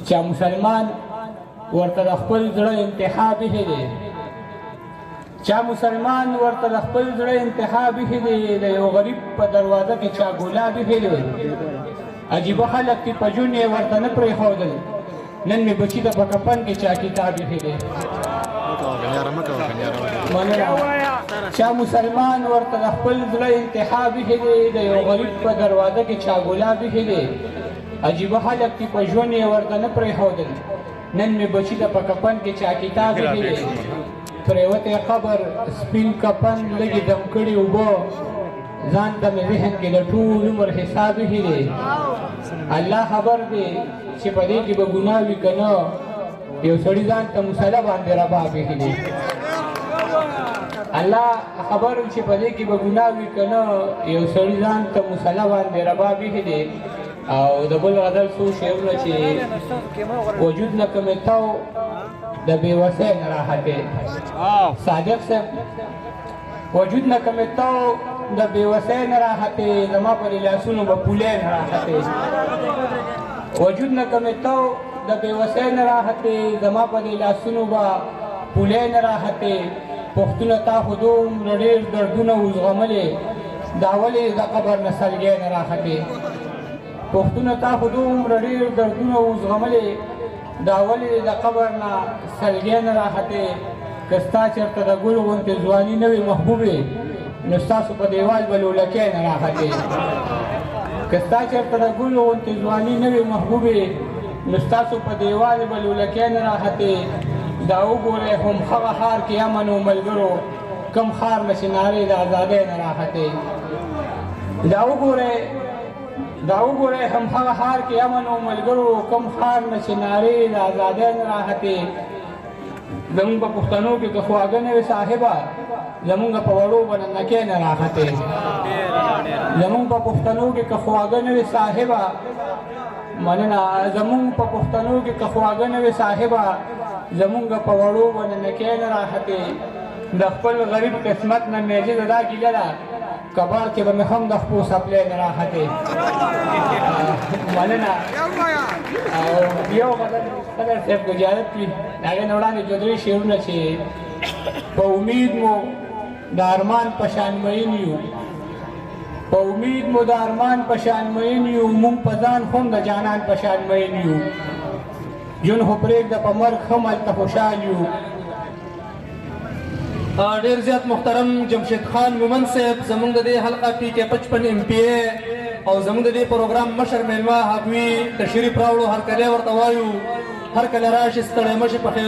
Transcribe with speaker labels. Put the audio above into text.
Speaker 1: چې مسلمان ورته د خپل زړه انتها بیخي دی، چا مسلمان ورته د خپل زړه انتها بیخي دی، د یو غریب په دروازه کې چا ګلاب بیخي دی، عجیبه خلک دي په ژوند یې ورته نه پرېښودل، نن مې بچي ته په کفن کې چا کتاب بیخي دی. چا مسلمان ورته د خپل زړه انتها بیخي دی، د یو غریب په دروازه کې چا ګلاب بیخي دی، عجیبه خلک دي په ژوند یې ورته نه پرېښودل، نن مې بچي ته په کفن کې چا کتاب بیخي دی. پرېوتی قبر سپین کفن لږې دم کړي اوبه، ځان ته مې ذهن کې د ټول عمر حساب ایښی دی. الله خبر دی چې په دې کې به ګناه وي که نه، یو سړي ځان ته مسله باندې رباب ایښی دی. الله خبر چې په دې کې به ګناه وي که نه، یو سړي ځان ته مسله باندې رباب ایښی دی. او د بل غزل څو شعرونه چې وجود نه کمې تو د بېوسۍ نه راحتې، صادق صاحب وجود نه کمې تو د بېوسۍ نه راحتې، زما پر لاسونو به پولۍ نه راحتې، وجود نه کمې تو د بېوسۍ نه راحتې، زما پر لاسونو به پولۍ نه راحتې. پښتونه تا خو دومره ډېر دردونه وزغملې، دا ولې د قبر نه سلګۍ نه راحتې. پښتونه تا خو دومره ډېر دردونه وزغملې، دا ولې د قبر نه سلګۍ نه راحتې. که ستا چېرته د ګل غوندې ځواني نه وي محبوبې، نو ستاسو په دیوال به لولکۍ نه راحتې. که ستا چېرته د ګل غوندې ځواني نه وي محبوبې، نو ستاسو په دیوال به لولکۍ نه راحتې. دا وګورئ هم هغه ښار کې امن و ملګرو، کم ښار نه چې نارې د ازادۍ نه راحتې. دا وګورئ هم هغه ښار کې امن و ملګرو، کم ښار نه چې نارې د ازادۍ نه راحتې. زمونږ په پښتنو کې که خواږه نه وي صاحبه، زمونږ په وړو به ننکۍ نه راحتې. زمونږ په پښتنو کې که خواږه نه وي صاحبه، مننه، زمونږ په پښتنو کې که خواږه نه وي صاحبه، زمونږ په وړو به ننکۍ نه راحتې. د خپل غریب قسمت نه میجه د دا ګیله ده، کباړ کې به مې هم د خپو سپلی نه راحتې. مننه. او یو غزل صدر صاحب که اجازت وي، د هغې نه وړاندې دوه درې شعرونه چې په امید مو د ارمان په شان مین یو، په امید مو د ارمان په شان مین یو، مونږ په ځان خو هم د جانان په شان مین یو، ژوند خو پرېږده په مرګ هم هلته خوشحال یو.
Speaker 2: ډېر زیات محترم جمشید خان مومن صاحب زموږ د دې حلقه PK55 MPA او زموږ د دې پروګرام مشر میلمه هغوی تشریف راوړو، هر کله ورته وایو هر کله راشي ستړی مه شي په خیر